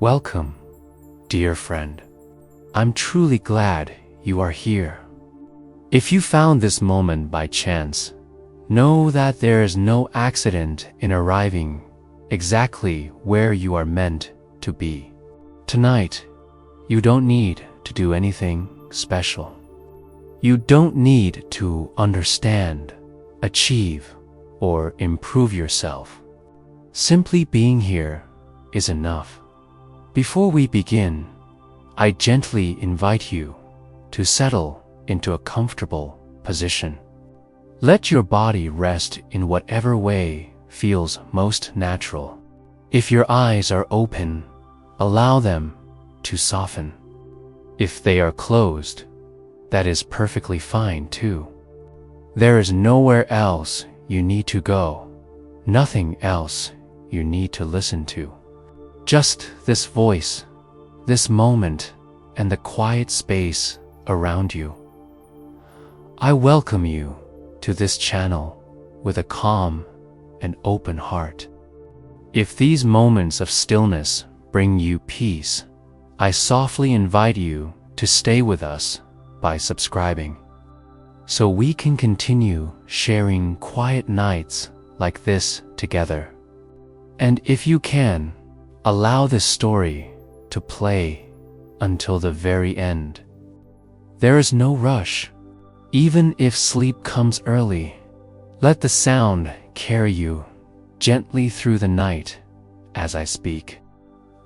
Welcome, dear friend. I'm truly glad you are here. If you found this moment by chance, know that there is no accident in arriving exactly where you are meant to be. Tonight, you don't need to do anything special. You don't need to understand, achieve, or improve yourself. Simply being here is enough. Before we begin, I gently invite you to settle into a comfortable position. Let your body rest in whatever way feels most natural. If your eyes are open, allow them to soften. If they are closed, that is perfectly fine too. There is nowhere else you need to go, nothing else you need to listen to. Just this voice, this moment, and the quiet space around you. I welcome you to this channel with a calm and open heart. If these moments of stillness bring you peace, I softly invite you to stay with us by subscribing, so we can continue sharing quiet nights like this together. And if you can, allow this story to play until the very end. There is no rush. Even if sleep comes early, let the sound carry you gently through the night as I speak.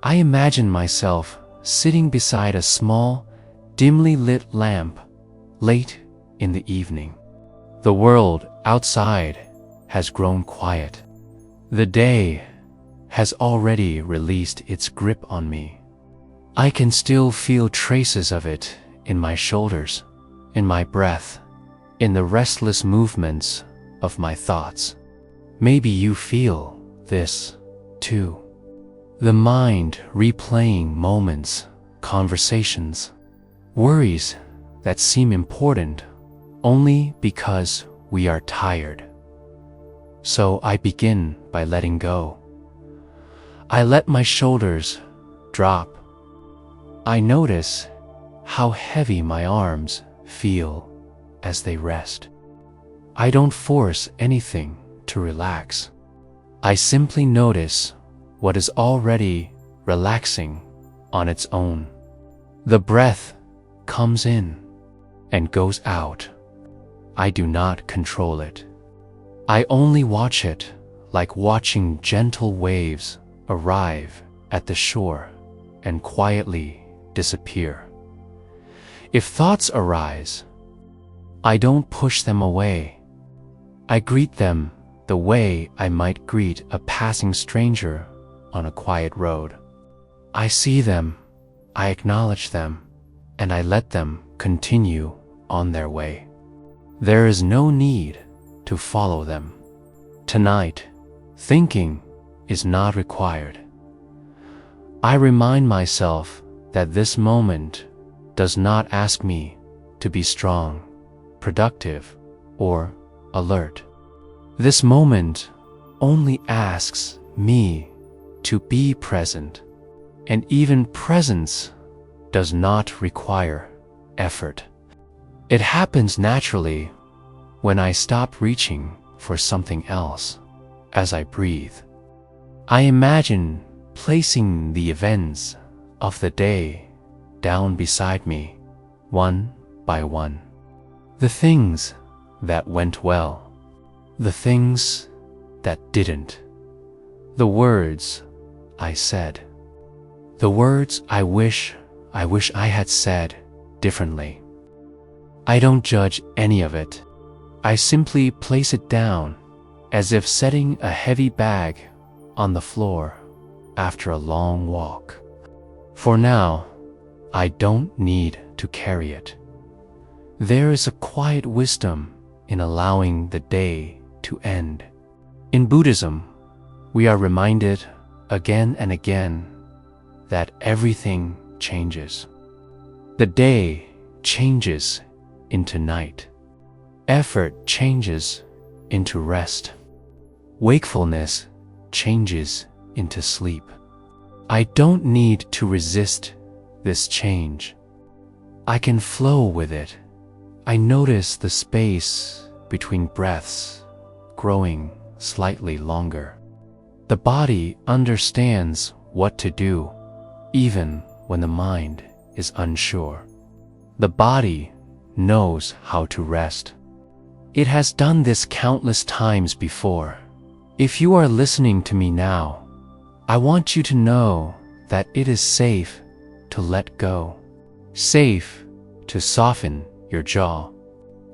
I imagine myself sitting beside a small, dimly lit lamp late in the evening. The world outside has grown quiet. The day has already released its grip on me. I can still feel traces of it in my shoulders, in my breath, in the restless movements of my thoughts. Maybe you feel this too. The mind replaying moments, conversations, worries that seem important only because we are tired. So I begin by letting go. I let my shoulders drop. I notice how heavy my arms feel as they rest. I don't force anything to relax. I simply notice what is already relaxing on its own. The breath comes in and goes out. I do not control it. I only watch it like watching gentle waves arrive at the shore and quietly disappear. If thoughts arise, I don't push them away. I greet them the way I might greet a passing stranger on a quiet road. I see them, I acknowledge them, and I let them continue on their way. There is no need to follow them. Tonight, thinking is not required. I remind myself that this moment does not ask me to be strong, productive, or alert. This moment only asks me to be present, and even presence does not require effort. It happens naturally when I stop reaching for something else as I breathe. I imagine placing the events of the day down beside me, one by one. The things that went well, the things that didn't, the words I said, the words I wish I had said differently. I don't judge any of it. I simply place it down as if setting a heavy bag on the floor after a long walk. For now, I don't need to carry it. There is a quiet wisdom in allowing the day to end. In Buddhism, we are reminded again and again that everything changes. The day changes into night. Effort changes into rest. Wakefulness changes into sleep. I don't need to resist this change. I can flow with it. I notice the space between breaths growing slightly longer. The body understands what to do, even when the mind is unsure. The body knows how to rest. It has done this countless times before. If you are listening to me now, I want you to know that it is safe to let go, safe to soften your jaw,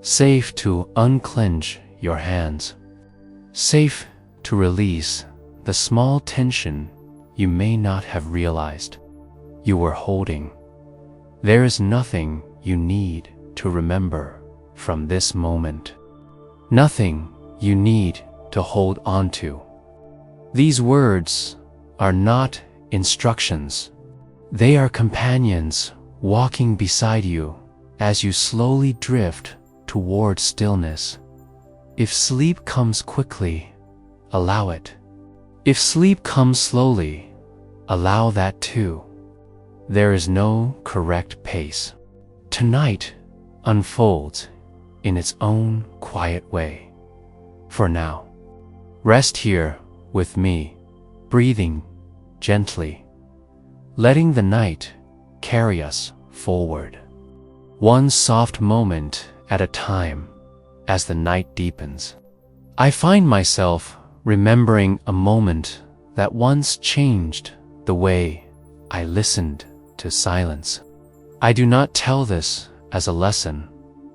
safe to unclench your hands, safe to release the small tension you may not have realized you were holding. There is nothing you need to remember from this moment, nothing you need to hold on to. These words are not instructions. They are companions walking beside you as you slowly drift toward stillness. If sleep comes quickly, allow it. If sleep comes slowly, allow that too. There is no correct pace. Tonight unfolds in its own quiet way. For now, rest here with me, breathing gently, letting the night carry us forward, one soft moment at a time. As the night deepens, I find myself remembering a moment that once changed the way I listened to silence. I do not tell this as a lesson,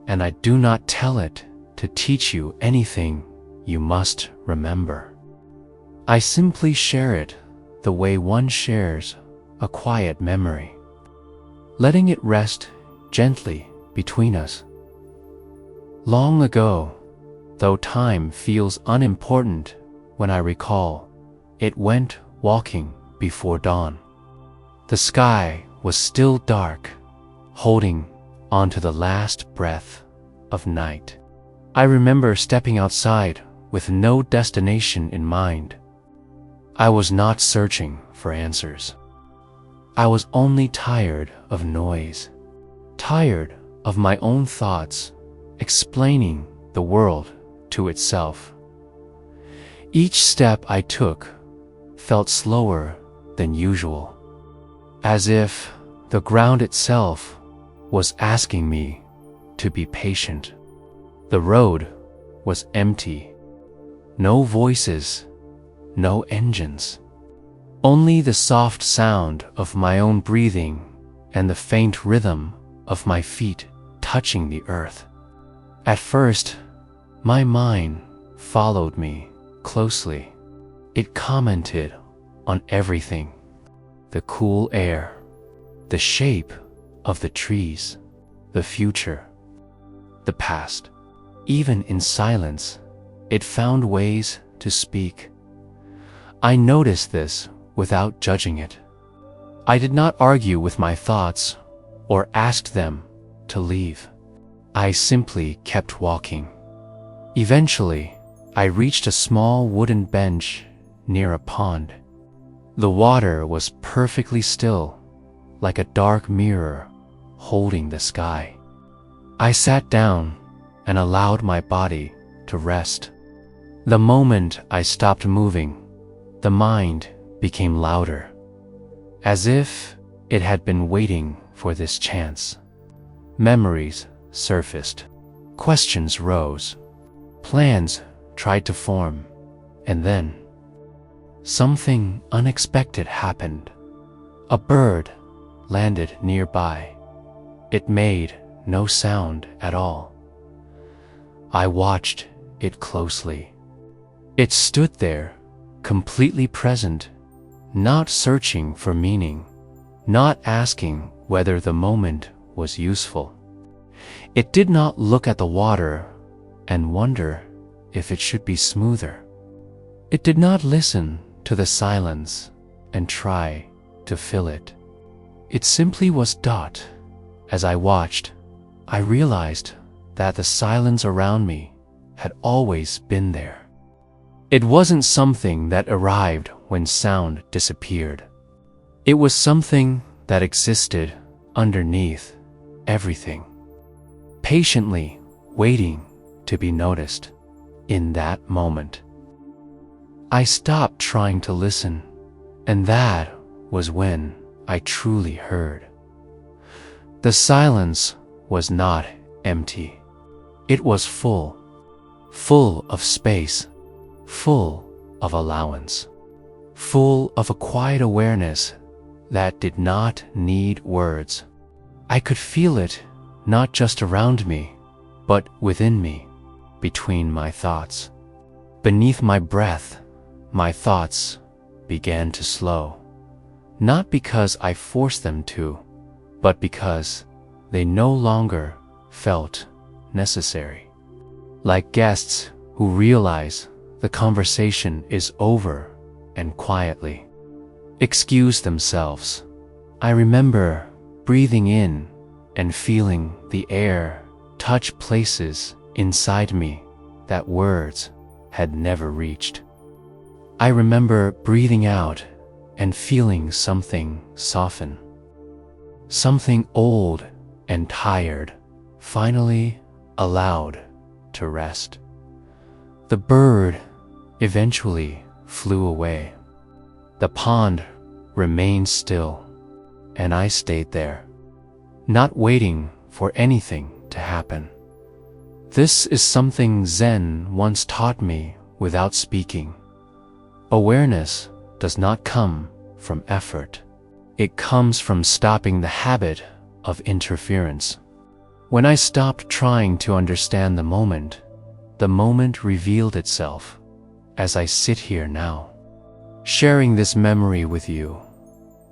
and I do not tell it to teach you anything you must remember. I simply share it the way one shares a quiet memory, letting it rest gently between us. Long ago, though time feels unimportant when I recall, it went walking before dawn. The sky was still dark, holding onto the last breath of night. I remember stepping outside with no destination in mind. I was not searching for answers. I was only tired of noise, tired of my own thoughts explaining the world to itself. Each step I took felt slower than usual, as if the ground itself was asking me to be patient. The road was empty. No voices, no engines. Only the soft sound of my own breathing and the faint rhythm of my feet touching the earth. At first, my mind followed me closely. It commented on everything: the cool air, the shape of the trees, the future, the past. Even in silence, it found ways to speak. I noticed this without judging it. I did not argue with my thoughts or ask them to leave. I simply kept walking. Eventually, I reached a small wooden bench near a pond. The water was perfectly still, like a dark mirror holding the sky. I sat down and allowed my body to rest. The moment I stopped moving, the mind became louder, as if it had been waiting for this chance. Memories surfaced, questions rose, plans tried to form, and then something unexpected happened. A bird landed nearby. It made no sound at all. I watched it closely. It stood there, completely present, not searching for meaning, not asking whether the moment was useful. It did not look at the water and wonder if it should be smoother. It did not listen to the silence and try to fill it. It simply was. As I watched, I realized that the silence around me had always been there. It wasn't something that arrived when sound disappeared. It was something that existed underneath everything, patiently waiting to be noticed in that moment. I stopped trying to listen, and that was when I truly heard. The silence was not empty. It was full of space, full of allowance, full of a quiet awareness that did not need words. I could feel it not just around me, but within me, between my thoughts. Beneath my breath, my thoughts began to slow, not because I forced them to, but because they no longer felt necessary. Like guests who realize the conversation is over and quietly excuse themselves. I remember breathing in and feeling the air touch places inside me that words had never reached. I remember breathing out and feeling something soften. Something old and tired finally allowed to rest. The bird eventually flew away. The pond remained still, and I stayed there, not waiting for anything to happen. This is something Zen once taught me without speaking. Awareness does not come from effort. It comes from stopping the habit of interference. When I stopped trying to understand the moment revealed itself as I sit here now. Sharing this memory with you,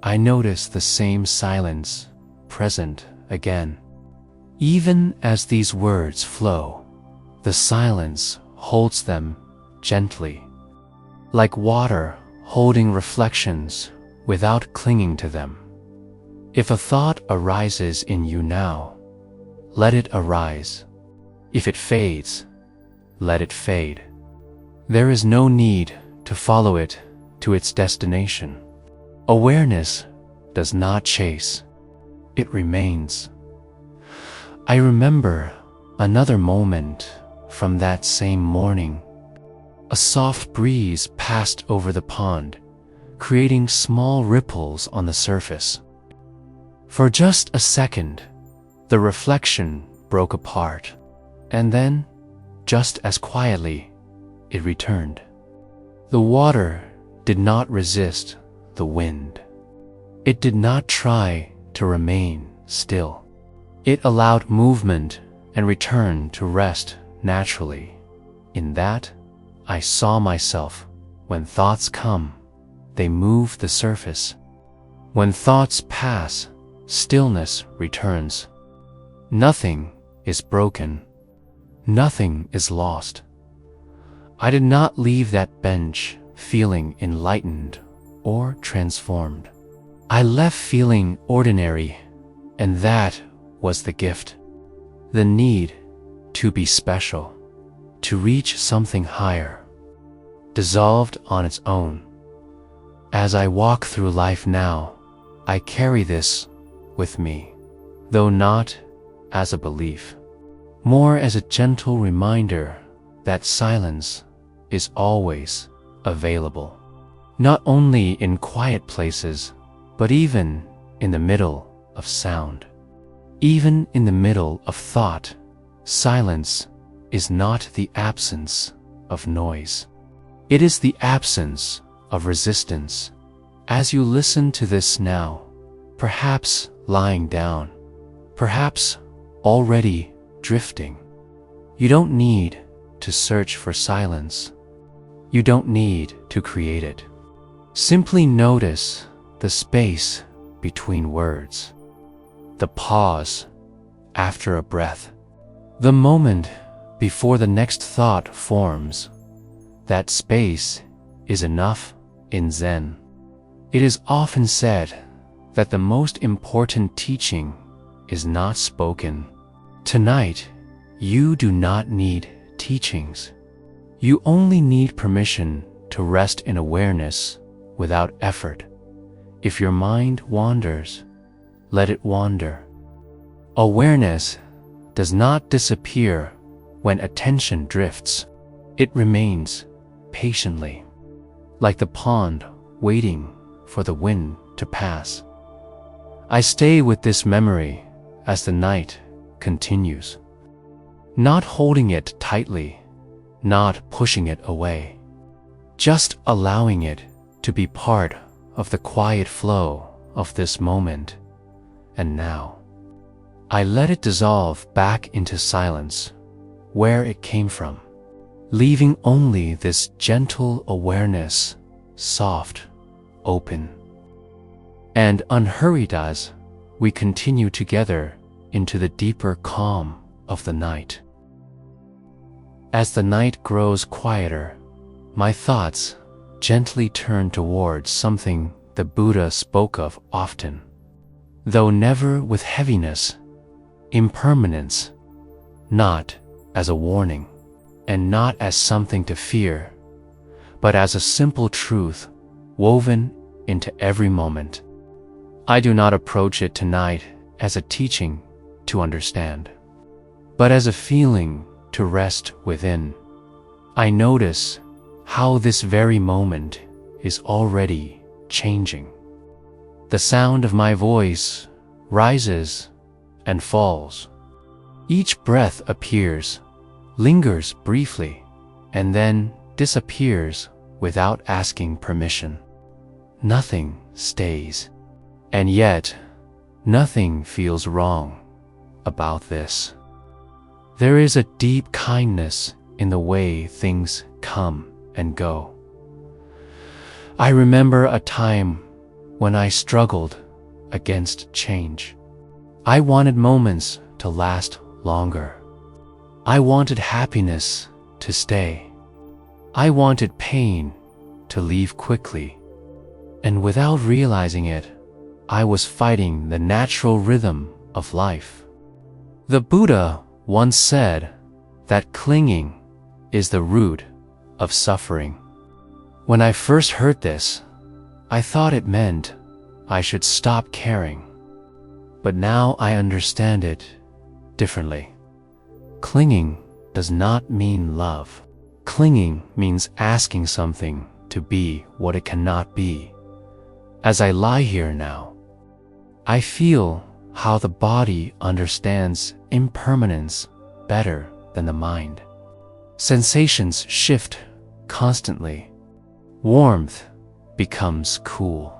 I notice the same silence present again. Even as these words flow, the silence holds them gently, like water holding reflections without clinging to them. If a thought arises in you now, let it arise. If it fades, let it fade. There is no need to follow it to its destination. Awareness does not chase, it remains. I remember another moment from that same morning. A soft breeze passed over the pond, creating small ripples on the surface. For just a second, the reflection broke apart, and then, just as quietly, it returned. The water did not resist the wind. It did not try to remain still. It allowed movement and returned to rest naturally. In that, I saw myself. When thoughts come, they move the surface. When thoughts pass, stillness returns. Nothing is broken. Nothing is lost. I did not leave that bench feeling enlightened or transformed. I left feeling ordinary, and that was the gift. The need to be special, to reach something higher, dissolved on its own. As I walk through life now, I carry this with me, though not as a belief, more as a gentle reminder that silence is always available, not only in quiet places, but even in the middle of sound. Even in the middle of thought, silence is not the absence of noise. It is the absence of resistance. As you listen to this now, perhaps lying down, perhaps already drifting, you don't need to search for silence. You don't need to create it. Simply notice the space between words, the pause after a breath, the moment before the next thought forms. That space is enough in Zen. It is often said that the most important teaching is not spoken. Tonight, you do not need teachings. You only need permission to rest in awareness without effort, If your mind wanders, let it wander. Awareness does not disappear when attention drifts. It remains patiently, like the pond waiting for the wind to pass. I stay with this memory as the night continues, not holding it tightly, not pushing it away, just allowing it to be part of the quiet flow of this moment and now. I let it dissolve back into silence where it came from, leaving only this gentle awareness, soft, open, and unhurried as we continue together into the deeper calm of the night. As the night grows quieter, my thoughts gently turn towards something the Buddha spoke of often, though never with heaviness: impermanence, not as a warning, and not as something to fear, but as a simple truth woven into every moment. I do not approach it tonight as a teaching to understand, but as a feeling to rest within. I notice how this very moment is already changing. The sound of my voice rises and falls. Each breath appears, lingers briefly, and then disappears without asking permission. Nothing stays, and yet nothing feels wrong about this. There is a deep kindness in the way things come and go. I remember a time when I struggled against change. I wanted moments to last longer. I wanted happiness to stay. I wanted pain to leave quickly. And without realizing it, I was fighting the natural rhythm of life. The Buddha once said that clinging is the root of suffering. When I first heard this, I thought it meant I should stop caring. But now I understand it differently. Clinging does not mean love. Clinging means asking something to be what it cannot be. As I lie here now, I feel how the body understands impermanence better than the mind. Sensations shift constantly. Warmth becomes cool.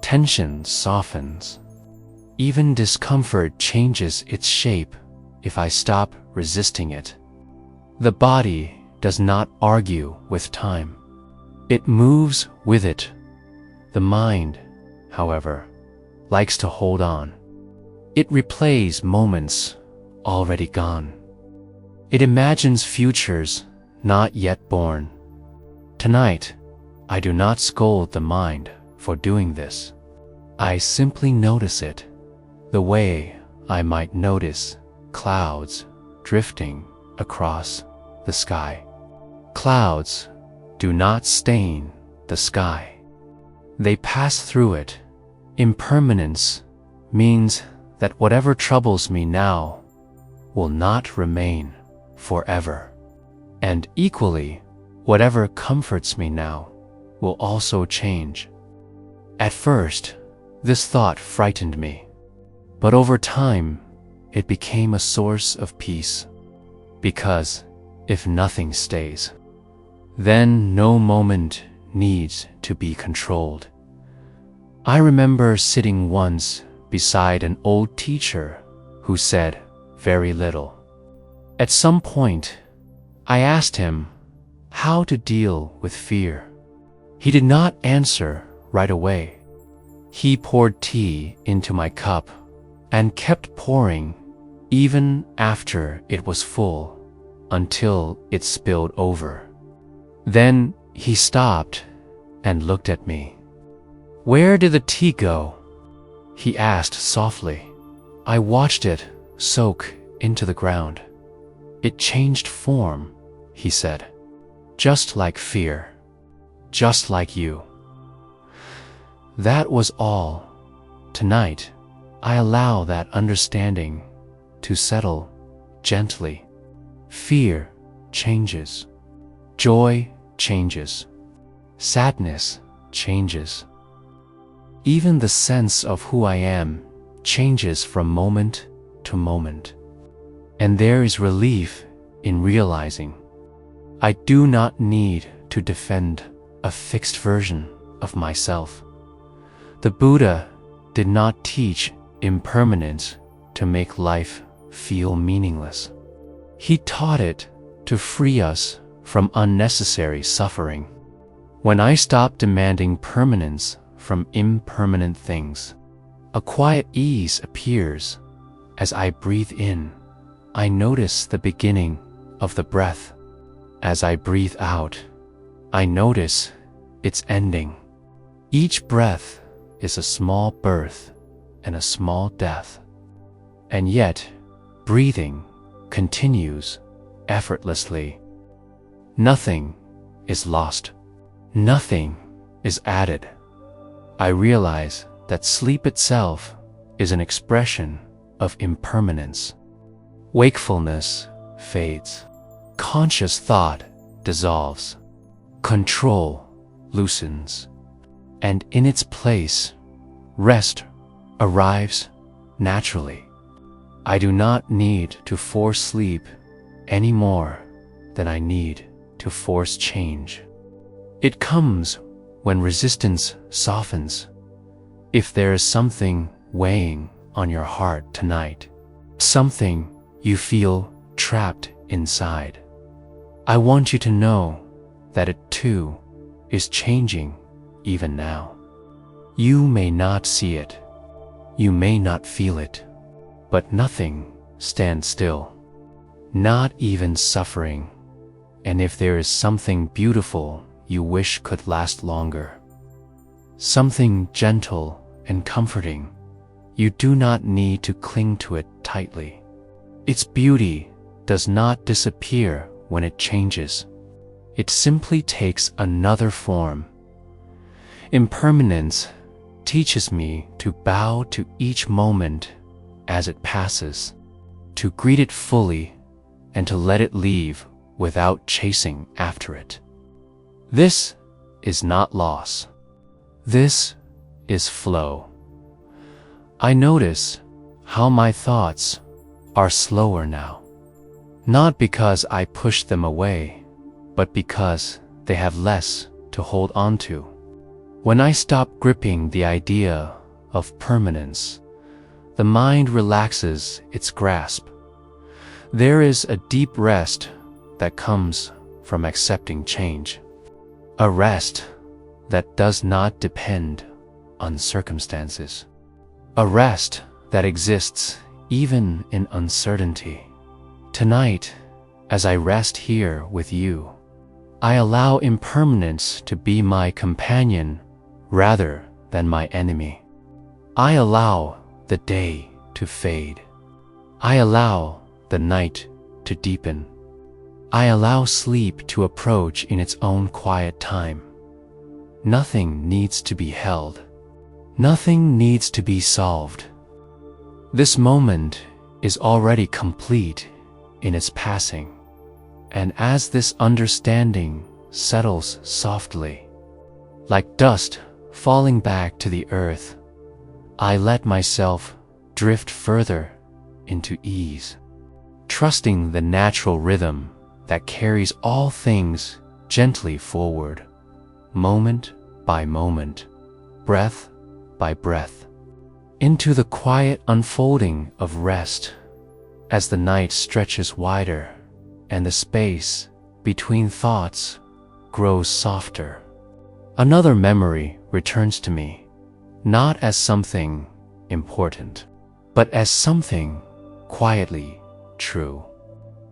Tension softens. Even discomfort changes its shape if I stop resisting it. The body does not argue with time. It moves with it. The mind, however, likes to hold on. It replays moments already gone. It imagines futures not yet born. Tonight, I do not scold the mind for doing this. I simply notice it, the way I might notice clouds drifting across the sky. Clouds do not stain the sky. They pass through it. Impermanence means that whatever troubles me now will not remain forever. And equally, whatever comforts me now will also change. At first, this thought frightened me, but over time, it became a source of peace. Because if nothing stays, then no moment needs to be controlled. I remember sitting once beside an old teacher who said very little. At some point, I asked him how to deal with fear. He did not answer right away. He poured tea into my cup and kept pouring even after it was full until it spilled over. Then he stopped and looked at me. "Where did the tea go?" he asked softly. I watched it soak into the ground. "It changed form," he said. "Just like fear. Just like you." That was all. Tonight, I allow that understanding to settle gently. Fear changes. Joy changes. Sadness changes. Even the sense of who I am changes from moment to moment. And there is relief in realizing I do not need to defend a fixed version of myself. The Buddha did not teach impermanence to make life feel meaningless. He taught it to free us from unnecessary suffering. When I stop demanding permanence from impermanent things, a quiet ease appears. As I breathe in, I notice the beginning of the breath. As I breathe out, I notice its ending. Each breath is a small birth and a small death. And yet, breathing continues effortlessly. Nothing is lost. Nothing is added. I realize that sleep itself is an expression of impermanence. Wakefulness fades. Conscious thought dissolves. Control loosens. And in its place, rest arrives naturally. I do not need to force sleep any more than I need to force change. It comes when resistance softens. If there is something weighing on your heart tonight, something you feel trapped inside, I want you to know that it too is changing even now. You may not see it, you may not feel it, but nothing stands still, not even suffering. And if there is something beautiful you wish could last longer, something gentle and comforting, you do not need to cling to it tightly. Its beauty does not disappear when it changes. It simply takes another form. Impermanence teaches me to bow to each moment as it passes, to greet it fully, and to let it leave without chasing after it. This is not loss. This is flow. I notice how my thoughts are slower now, not because I push them away, but because they have less to hold on to. When I stop gripping the idea of permanence, the mind relaxes its grasp. There is a deep rest that comes from accepting change, a rest that does not depend on circumstances, a rest that exists even in uncertainty. Tonight, as I rest here with you, I allow impermanence to be my companion rather than my enemy. I allow the day to fade. I allow the night to deepen. I allow sleep to approach in its own quiet time. Nothing needs to be held. Nothing needs to be solved. This moment is already complete in its passing, and as this understanding settles softly, like dust falling back to the earth, I let myself drift further into ease, trusting the natural rhythm that carries all things gently forward, moment by moment, breath by breath, into the quiet unfolding of rest as the night stretches wider and the space between thoughts grows softer. Another memory returns to me, not as something important, but as something quietly true.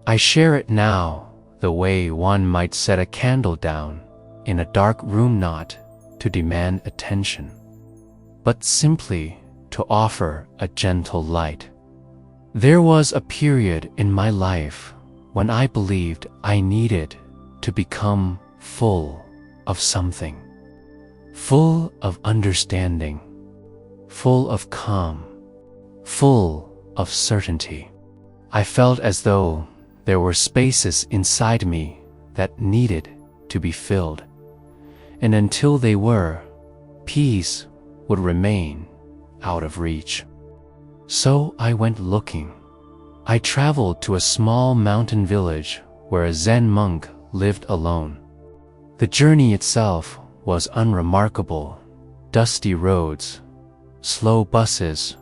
I share it now the way one might set a candle down in a dark room, not to demand attention, but simply to offer a gentle light. There was a period in my life when I believed I needed to become full of something, full of understanding, full of calm, full of certainty. I felt as though there were spaces inside me that needed to be filled, and until they were, peace would remain out of reach. So I went looking. I traveled to a small mountain village where a Zen monk lived alone. The journey itself was unremarkable: dusty roads, slow buses,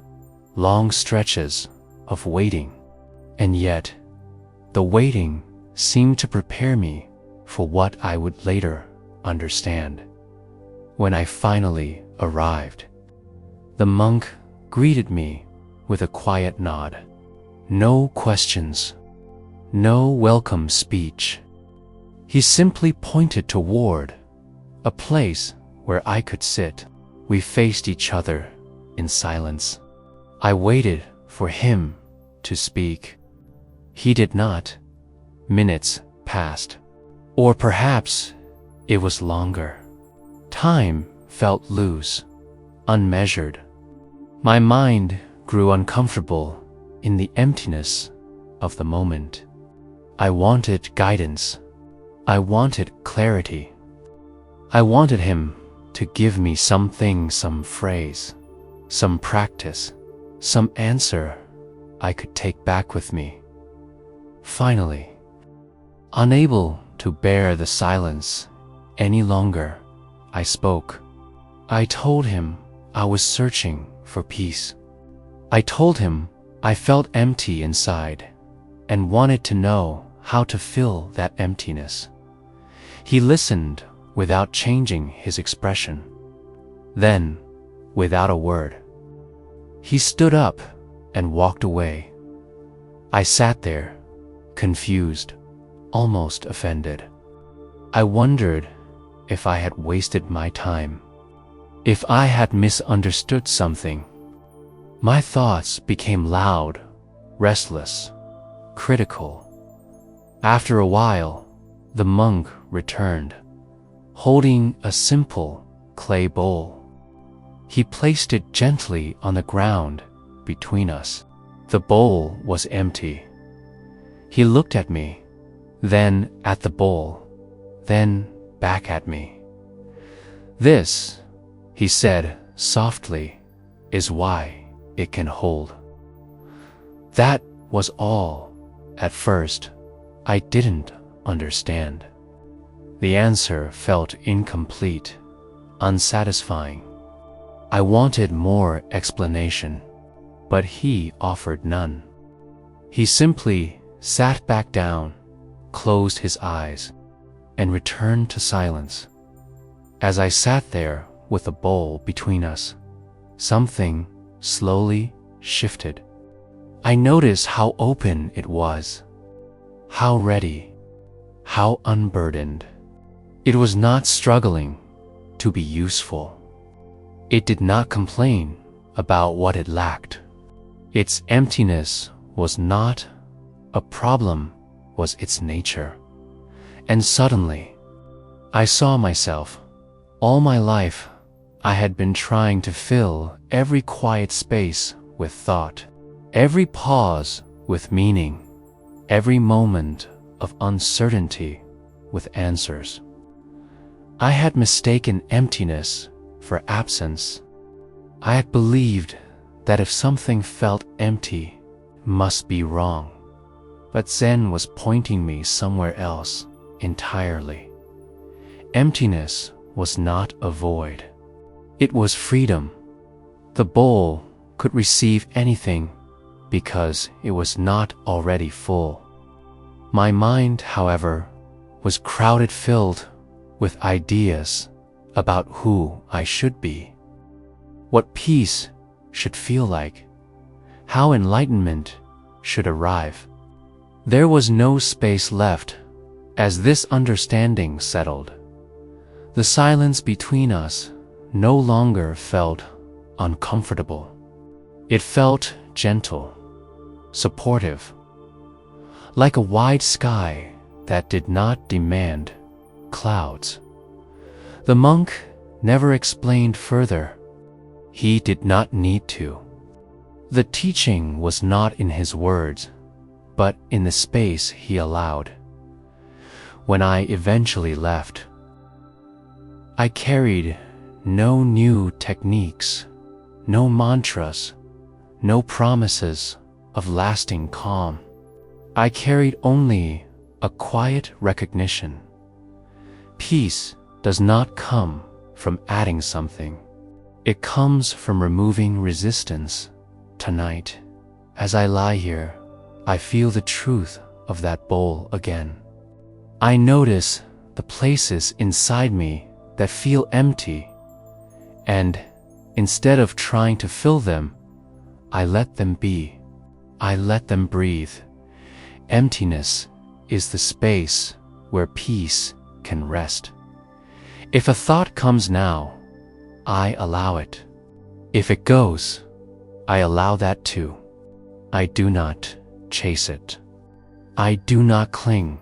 long stretches of waiting. And yet, the waiting seemed to prepare me for what I would later understand. When I finally arrived, the monk greeted me with a quiet nod. No questions, no welcome speech. He simply pointed toward a place where I could sit. We faced each other in silence. I waited for him to speak. He did not. Minutes passed. Or perhaps it was longer. Time felt loose, unmeasured. My mind grew uncomfortable in the emptiness of the moment. I wanted guidance. I wanted clarity. I wanted him to give me something, some phrase, some practice, some answer I could take back with me. Finally, unable to bear the silence any longer, I spoke. I told him I was searching for peace. I told him I felt empty inside and wanted to know how to fill that emptiness. He listened without changing his expression. Then, without a word, he stood up and walked away. I sat there, confused, almost offended. I wondered if I had wasted my time, if I had misunderstood something. My thoughts became loud, restless, critical. After a while, the monk returned, holding a simple clay bowl. He placed it gently on the ground between us. The bowl was empty. He looked at me, then at the bowl, then back at me. "This," he said softly, "is why it can hold." That was all. At first, I didn't understand. The answer felt incomplete, unsatisfying. I wanted more explanation, but he offered none. He simply sat back down, closed his eyes, and returned to silence. As I sat there with the bowl between us, something slowly shifted. I noticed how open it was, how ready, how unburdened. It was not struggling to be useful. It did not complain about what it lacked. Its emptiness was not a problem, was its nature. And suddenly, I saw myself. All my life, I had been trying to fill every quiet space with thought, every pause with meaning, every moment of uncertainty with answers. I had mistaken emptiness for absence. I had believed that if something felt empty, it must be wrong. But Zen was pointing me somewhere else entirely. Emptiness was not a void. It was freedom. The bowl could receive anything because it was not already full. My mind, however, was crowded, filled with ideas about who I should be, what peace should feel like, how enlightenment should arrive. There was no space left as this understanding settled. The silence between us no longer felt uncomfortable. It felt gentle, supportive, like a wide sky that did not demand clouds. The monk never explained further. He did not need to. The teaching was not in his words, but in the space he allowed. When I eventually left, I carried no new techniques, no mantras, no promises of lasting calm. I carried only a quiet recognition. Peace does not come from adding something. It comes from removing resistance. Tonight, as I lie here, I feel the truth of that bowl again. I notice the places inside me that feel empty, and instead of trying to fill them, I let them be. I let them breathe. Emptiness is the space where peace can rest. If a thought comes now, I allow it. If it goes, I allow that too. I do not chase it. I do not cling.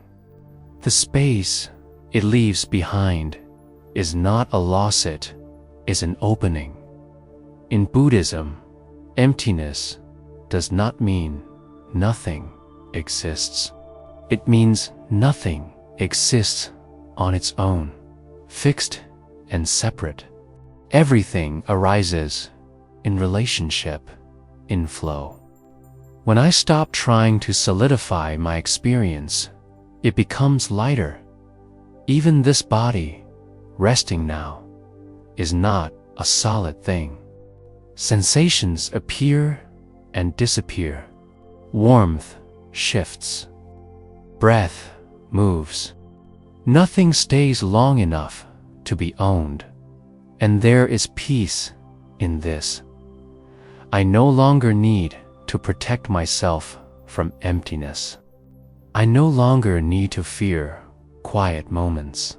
The space it leaves behind is not a loss, it is an opening. In Buddhism, emptiness does not mean nothing exists. It means nothing exists on its own, fixed and separate. Everything arises in relationship, in flow. When I stop trying to solidify my experience, it becomes lighter. Even this body, resting now, is not a solid thing. Sensations appear and disappear. Warmth shifts. Breath moves. Nothing stays long enough to be owned. And there is peace in this. I no longer need to protect myself from emptiness. I no longer need to fear quiet moments.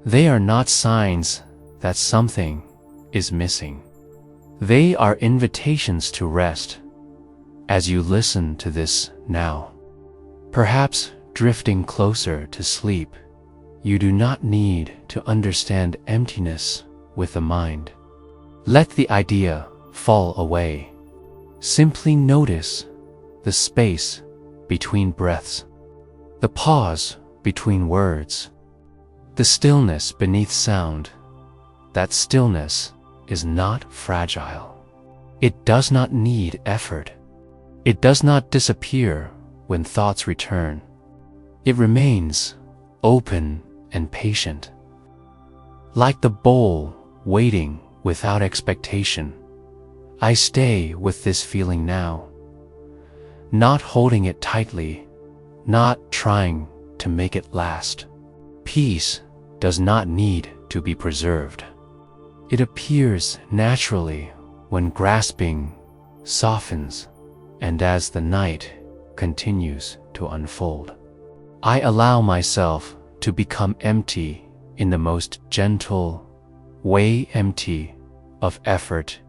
They are not signs that something is missing. They are invitations to rest. As you listen to this now, perhaps drifting closer to sleep, you do not need to understand emptiness with the mind. Let the idea fall away. Simply notice the space between breaths, the pause between words, the stillness beneath sound. That stillness is not fragile. It does not need effort. It does not disappear when thoughts return. It remains open and patient. Like the bowl waiting without expectation, I stay with this feeling now, not holding it tightly, not trying to make it last. Peace does not need to be preserved. It appears naturally when grasping softens and as the night continues to unfold. I allow myself to become empty in the most gentle way, empty of effort,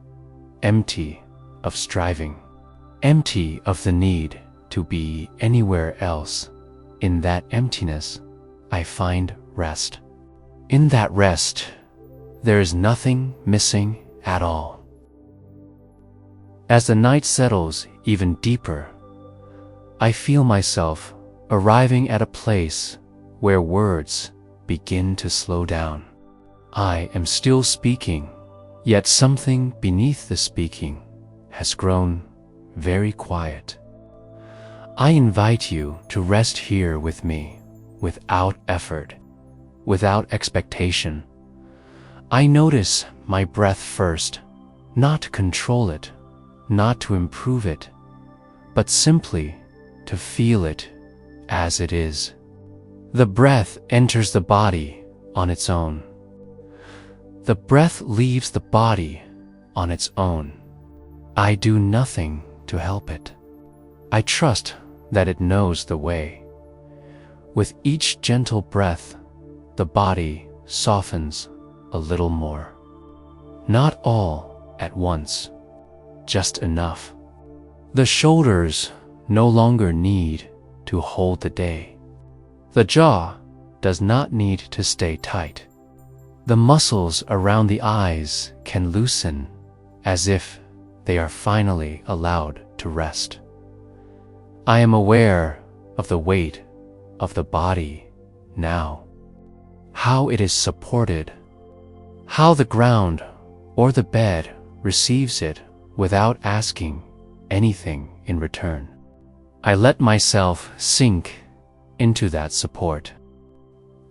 empty of striving, empty of the need to be anywhere else. In that emptiness, I find rest. In that rest, there is nothing missing at all. As the night settles even deeper, I feel myself arriving at a place where words begin to slow down. I am still speaking, yet something beneath the speaking has grown very quiet. I invite you to rest here with me, without effort, without expectation. I notice my breath first, not to control it, not to improve it, but simply to feel it as it is. The breath enters the body on its own. The breath leaves the body on its own. I do nothing to help it. I trust that it knows the way. With each gentle breath, the body softens a little more. Not all at once, just enough. The shoulders no longer need to hold the day. The jaw does not need to stay tight. The muscles around the eyes can loosen as if they are finally allowed to rest. I am aware of the weight of the body now, how it is supported, how the ground or the bed receives it without asking anything in return. I let myself sink into that support.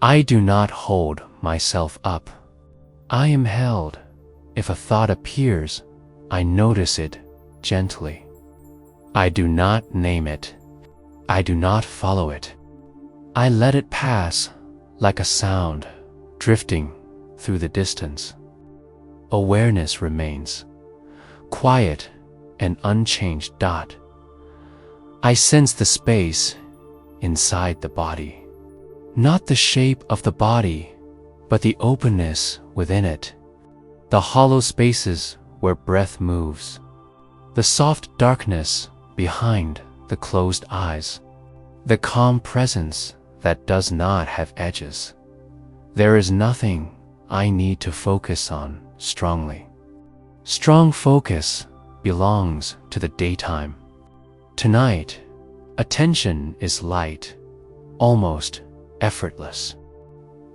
I do not hold myself up. I am held. If a thought appears, I notice it gently. I do not name it. I do not follow it. I let it pass like a sound drifting through the distance. Awareness remains, quiet and unchanged dot. I sense the space inside the body. Not the shape of the body, but the openness within it. The hollow spaces where breath moves. The soft darkness behind the closed eyes. The calm presence that does not have edges. There is nothing I need to focus on strongly. Strong focus belongs to the daytime. Tonight, attention is light, almost effortless.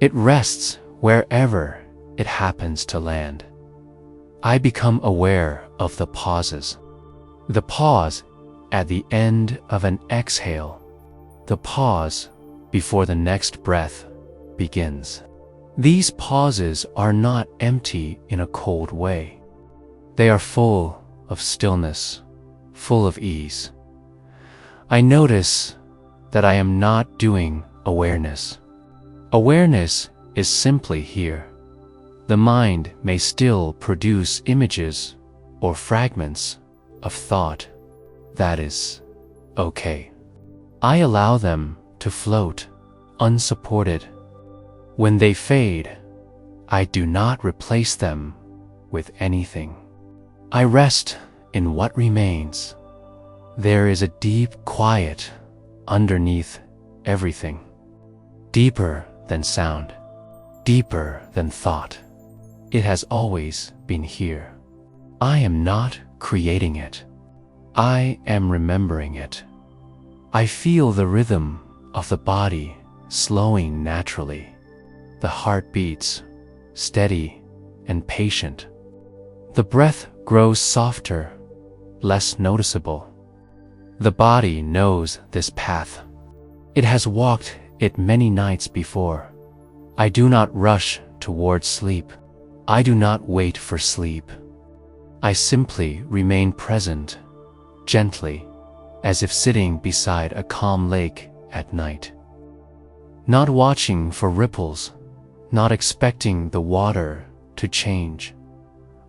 It rests wherever it happens to land. I become aware of the pauses. The pause at the end of an exhale. The pause before the next breath begins. These pauses are not empty in a cold way. They are full of stillness, full of ease. I notice that I am not doing awareness. Awareness is simply here. The mind may still produce images or fragments of thought. That is okay. I allow them to float unsupported. When they fade, I do not replace them with anything. I rest in what remains. There is a deep quiet underneath everything. Deeper than sound, deeper than thought. It has always been here. I am not creating it. I am remembering it. I feel the rhythm of the body slowing naturally. The heart beats, steady and patient. The breath grows softer, less noticeable. The body knows this path. It has walked it many nights before. I do not rush towards sleep. I do not wait for sleep. I simply remain present, gently, as if sitting beside a calm lake at night. Not watching for ripples, not expecting the water to change.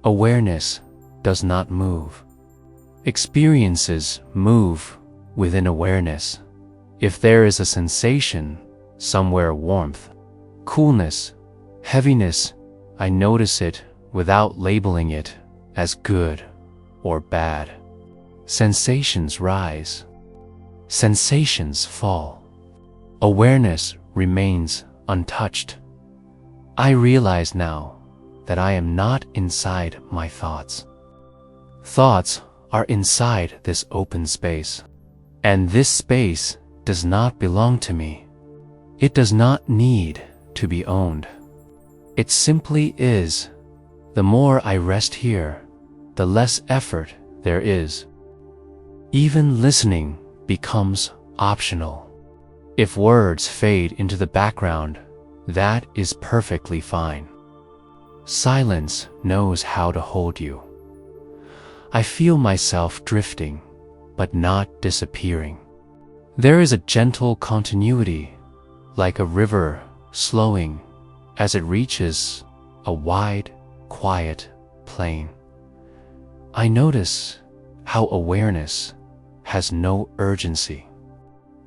Awareness does not move. Experiences move within awareness. If there is a sensation, somewhere warmth, coolness, heaviness, I notice it without labeling it as good or bad. Sensations rise. Sensations fall. Awareness remains untouched. I realize now that I am not inside my thoughts. Thoughts are inside this open space, and this space does not belong to me. It does not need to be owned. It simply is. The more I rest here, the less effort there is. Even listening becomes optional. If words fade into the background, that is perfectly fine. Silence knows how to hold you. I feel myself drifting, but not disappearing. There is a gentle continuity, like a river slowing as it reaches a wide, quiet plain. I notice how awareness has no urgency.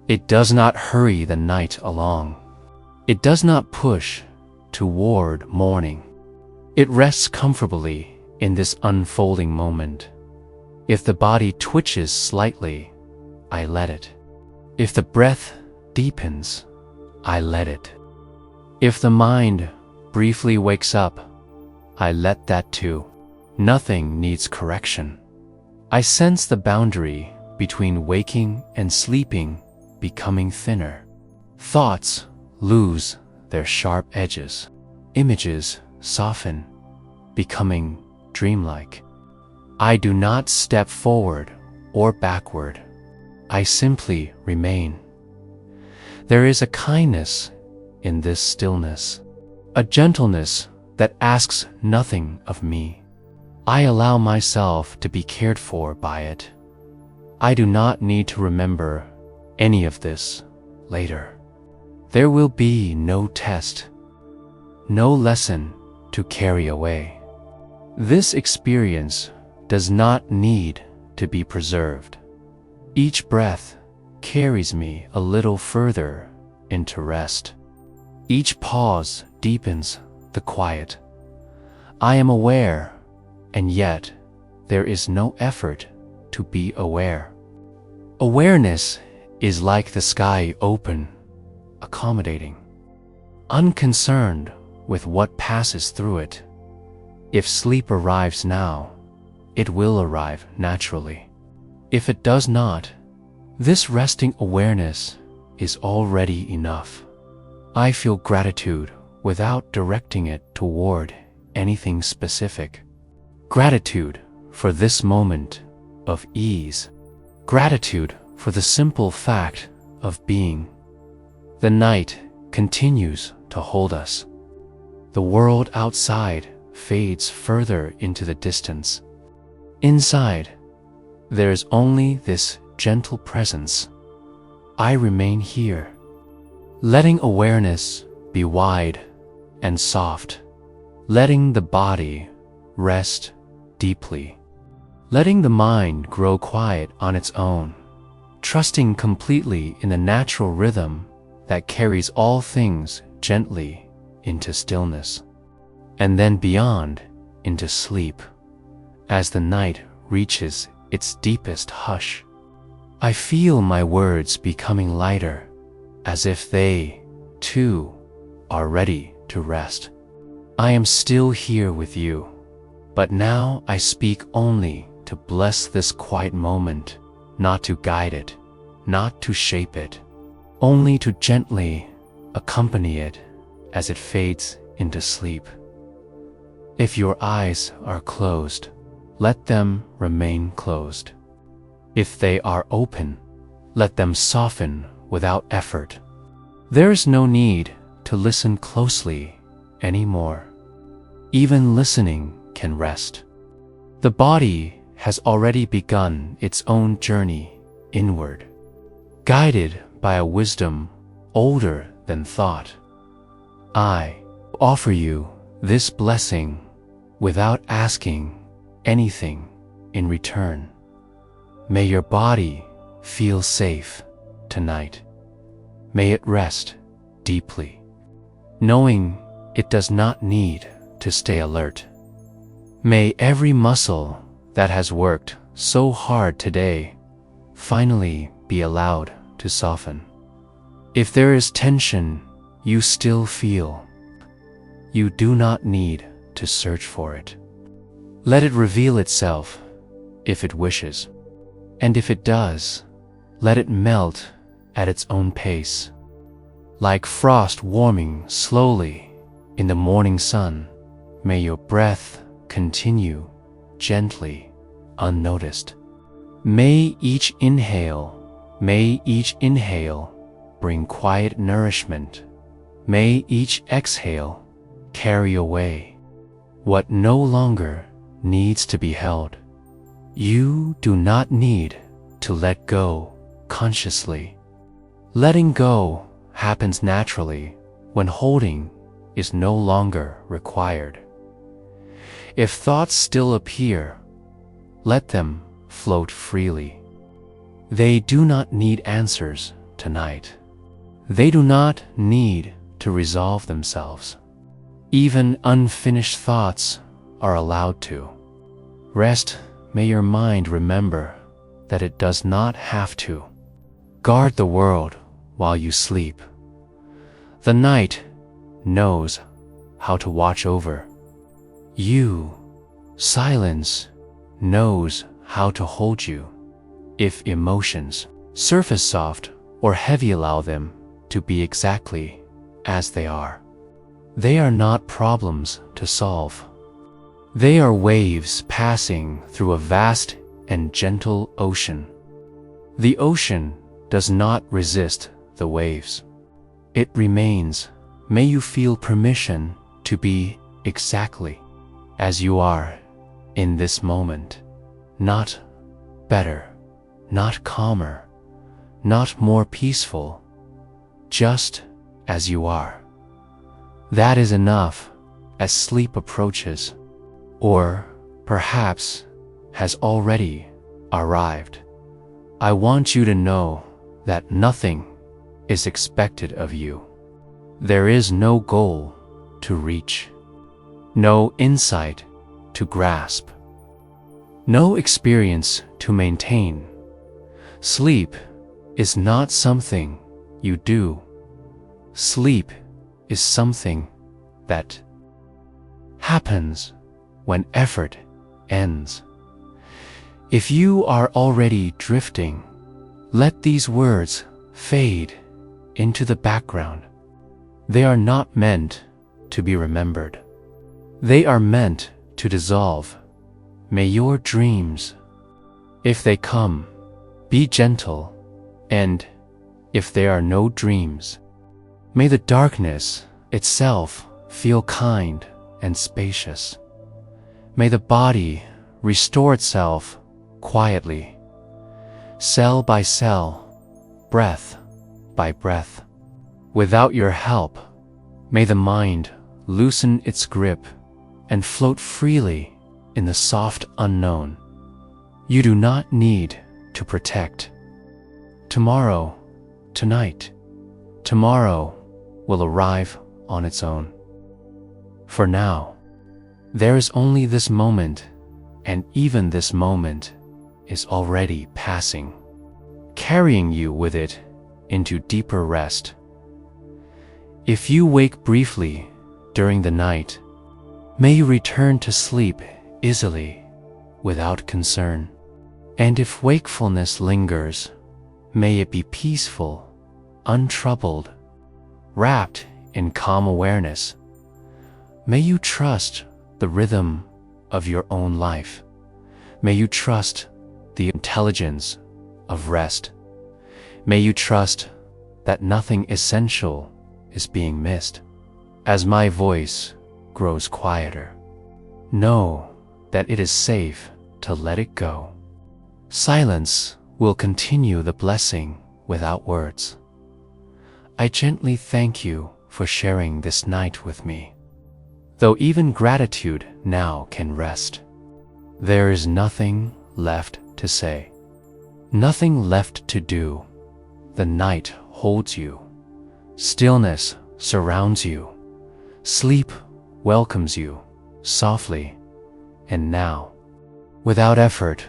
It does not hurry the night along. It does not push toward morning. It rests comfortably in this unfolding moment. If the body twitches slightly, I let it. If the breath deepens, I let it. If the mind briefly wakes up, I let that too. Nothing needs correction. I sense the boundary between waking and sleeping becoming thinner. Thoughts lose their sharp edges. Images soften, becoming dreamlike. I do not step forward or backward. I simply remain. There is a kindness in this stillness, a gentleness that asks nothing of me. I allow myself to be cared for by it. I do not need to remember any of this later. There will be no test, no lesson to carry away. This experience does not need to be preserved. Each breath carries me a little further into rest. Each pause deepens the quiet. I am aware, and yet there is no effort to be aware. Awareness is like the sky open, accommodating, unconcerned with what passes through it. If sleep arrives now, it will arrive naturally. If it does not, this resting awareness is already enough. I feel gratitude without directing it toward anything specific. Gratitude for this moment of ease. Gratitude for the simple fact of being. The night continues to hold us. The world outside fades further into the distance. Inside, there is only this gentle presence. I remain here, letting awareness be wide and soft, letting the body rest deeply, letting the mind grow quiet on its own, trusting completely in the natural rhythm that carries all things gently into stillness, and then beyond into sleep. As the night reaches its deepest hush, I feel my words becoming lighter, as if they, too, are ready to rest. I am still here with you, but now I speak only to bless this quiet moment, not to guide it, not to shape it, only to gently accompany it as it fades into sleep. If your eyes are closed, let them remain closed. If they are open, let them soften without effort. There is no need to listen closely anymore. Even listening can rest. The body has already begun its own journey inward, guided by a wisdom older than thought. I offer you this blessing without asking anything in return. May your body feel safe tonight. May it rest deeply, knowing it does not need to stay alert. May every muscle that has worked so hard today finally be allowed to soften. If there is tension you still feel, you do not need to search for it. Let it reveal itself if it wishes. And if it does, let it melt at its own pace. Like frost warming slowly in the morning sun, may your breath continue gently, unnoticed. May each inhale bring quiet nourishment. May each exhale carry away what no longer needs to be held. You do not need to let go consciously. Letting go happens naturally when holding is no longer required. If thoughts still appear, let them float freely. They do not need answers tonight. They do not need to resolve themselves. Even unfinished thoughts are allowed to. Rest. May your mind remember that it does not have to. Guard the world while you sleep. The night knows how to watch over you. Silence knows how to hold you. If emotions surface soft or heavy, allow them to be exactly as they are. They are not problems to solve. They are waves passing through a vast and gentle ocean. The ocean does not resist the waves. It remains. May you feel permission to be exactly as you are in this moment. Not better, not calmer, not more peaceful, just as you are. That is enough as sleep approaches, or perhaps has already arrived. I want you to know that nothing is expected of you. There is no goal to reach, no insight to grasp, no experience to maintain. Sleep is not something you do. Sleep is something that happens when effort ends. If you are already drifting, let these words fade into the background. They are not meant to be remembered. They are meant to dissolve. May your dreams, if they come, be gentle, and if there are no dreams, may the darkness itself feel kind and spacious. May the body restore itself quietly, cell by cell, breath by breath. Without your help, may the mind loosen its grip and float freely in the soft unknown. You do not need to protect. Tomorrow, tonight, tomorrow will arrive on its own. For now, there is only this moment, and even this moment is already passing, carrying you with it into deeper rest. If you wake briefly during the night, may you return to sleep easily, without concern. And if wakefulness lingers, may it be peaceful, untroubled, wrapped in calm awareness. May you trust the rhythm of your own life. May you trust the intelligence of rest. May you trust that nothing essential is being missed. As my voice grows quieter, know that it is safe to let it go. Silence will continue the blessing without words. I gently thank you for sharing this night with me. Though even gratitude now can rest, there is nothing left to say, nothing left to do. The night holds you. Stillness surrounds you. Sleep welcomes you softly, and now, without effort,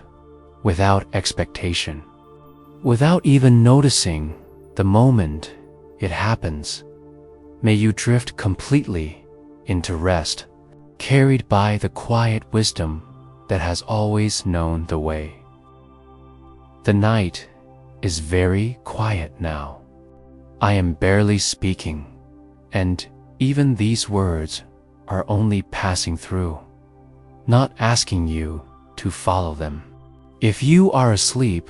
without expectation, without even noticing the moment it happens, may you drift completely into rest, carried by the quiet wisdom that has always known the way. The night is very quiet now. I am barely speaking, and even these words are only passing through, not asking you to follow them. If you are asleep,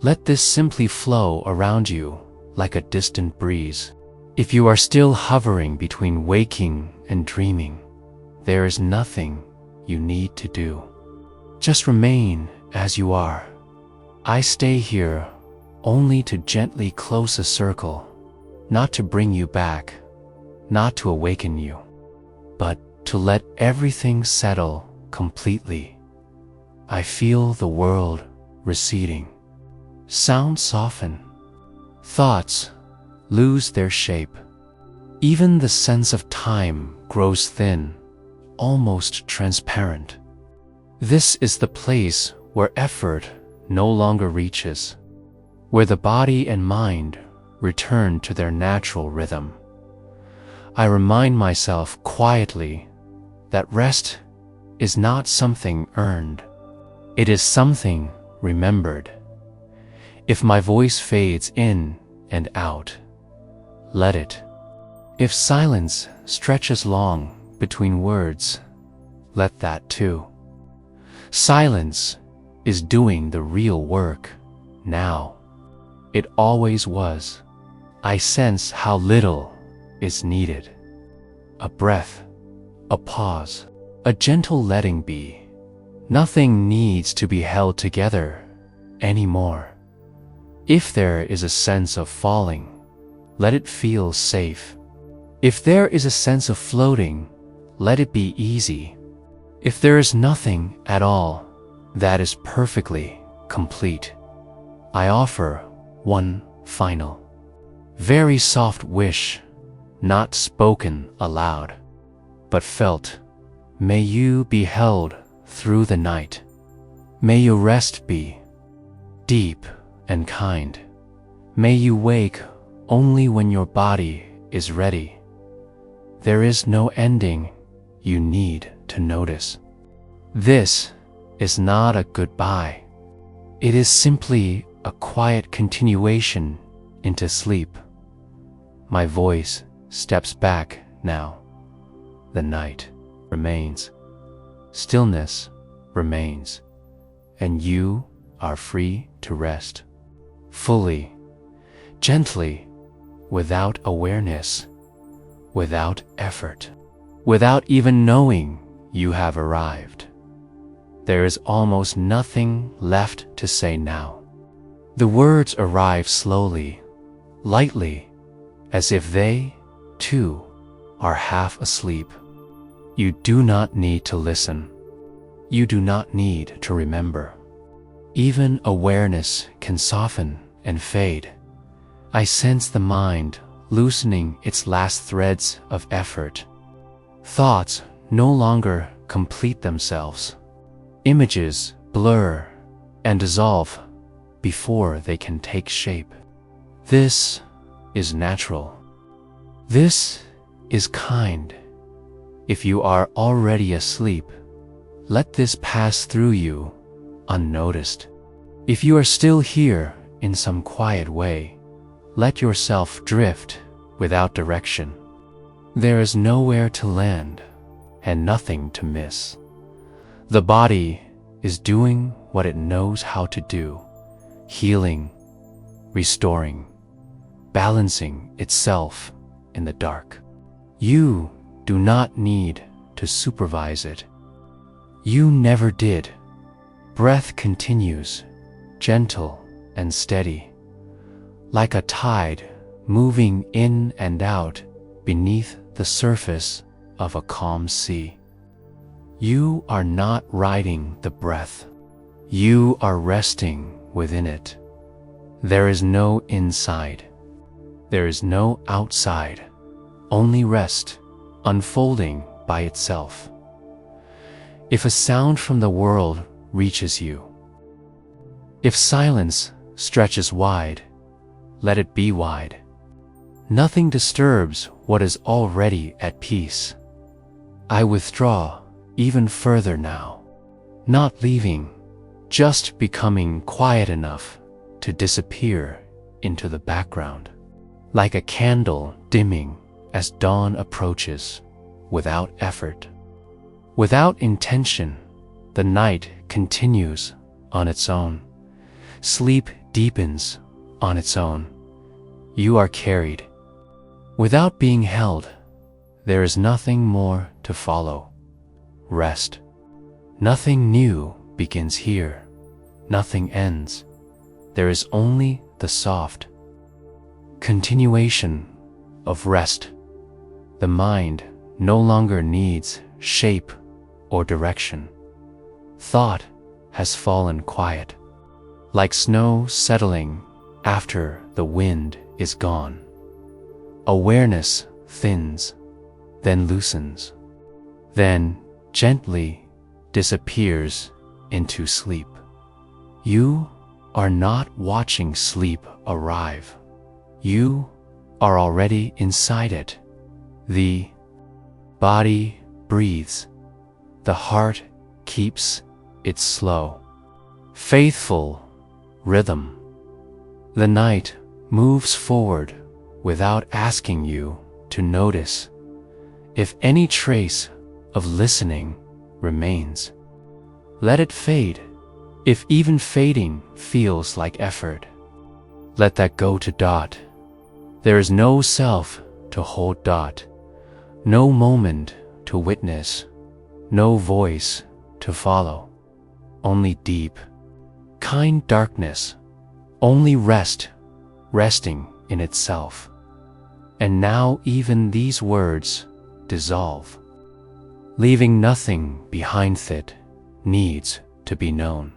let this simply flow around you like a distant breeze. If you are still hovering between waking and dreaming, there is nothing you need to do. Just remain as you are. I stay here only to gently close a circle, not to bring you back, not to awaken you, but to let everything settle completely. I feel the world receding. Sounds soften. Thoughts lose their shape. Even the sense of time grows thin, almost transparent. This is the place where effort no longer reaches, where the body and mind return to their natural rhythm. I remind myself quietly that rest is not something earned. It is something remembered. If my voice fades in and out, let it. If silence stretches long between words, let that too. Silence is doing the real work now. It always was. I sense how little is needed. A breath, a pause, a gentle letting be. Nothing needs to be held together anymore. If there is a sense of falling, let it feel safe. If there is a sense of floating, let it be easy. If there is nothing at all, that is perfectly complete. I offer one final, very soft wish, not spoken aloud, but felt. May you be held through the night. May your rest be deep and kind. May you wake only when your body is ready. There is no ending you need to notice. This is not a goodbye. It is simply a quiet continuation into sleep. My voice steps back now. The night remains. Stillness remains. And you are free to rest. Fully, gently, without awareness, without effort, without even knowing you have arrived. There is almost nothing left to say now. The words arrive slowly, lightly, as if they, too, are half asleep. You do not need to listen. You do not need to remember. Even awareness can soften and fade. I sense the mind loosening its last threads of effort. Thoughts no longer complete themselves. Images blur and dissolve before they can take shape. This is natural. This is kind. If you are already asleep, let this pass through you unnoticed. If you are still here in some quiet way, let yourself drift without direction. There is nowhere to land and nothing to miss. The body is doing what it knows how to do, healing, restoring, balancing itself in the dark. You do not need to supervise it. You never did. Breath continues, gentle and steady, like a tide moving in and out beneath the surface of a calm sea. You are not riding the breath. You are resting within it. There is no inside. There is no outside. Only rest, unfolding by itself. If a sound from the world reaches you, if silence stretches wide, let it be wide. Nothing disturbs what is already at peace. I withdraw even further now, not leaving, just becoming quiet enough to disappear into the background, like a candle dimming as dawn approaches, without effort. Without intention, the night continues on its own. Sleep deepens on its own. You are carried. Without being held, there is nothing more to follow. Rest. Nothing new begins here. Nothing ends. There is only the soft continuation of rest. The mind no longer needs shape or direction. Thought has fallen quiet, like snow settling after the wind is gone. Awareness thins, then loosens, then gently disappears into sleep. You are not watching sleep arrive. You are already inside it. The body breathes. The heart keeps its slow, faithful rhythm. The night moves forward without asking you to notice if any trace of listening remains. Let it fade, if even fading feels like effort. Let that go to dot. There is no self to hold dot, no moment to witness, no voice to follow, only deep, kind darkness, only rest, resting in itself. And now even these words dissolve, leaving nothing behind that needs to be known.